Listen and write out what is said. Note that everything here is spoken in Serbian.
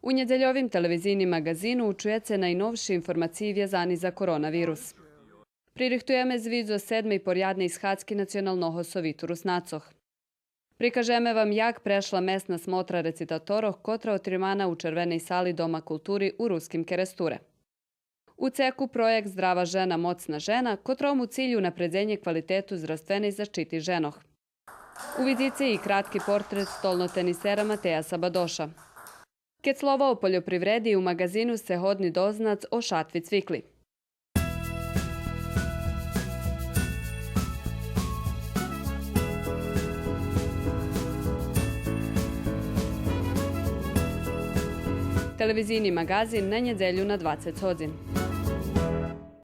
У недельовим телевизийным магазину чујаце најновши информации вјазани за коронавирус. Пририхтуеме звид за 7. порядни исхадски националного совиту Руснацох. Прикажеме вам јак прешла местна смотра рецитаторох котра отримана у червенеј сали Дома култури у Руским Керестуре. У цеку проект Здрава жена, моцна жена, котром у cilju напредзење квалитету здравственеј заштити женох. У визице и кратки портрет столнотенисера Матеја Сабадоша. Кет слова о пољопривреди у магазину се hodni doznac o šatvi cvikli. Televizijni magazin na njedzelju na 20 hodzin.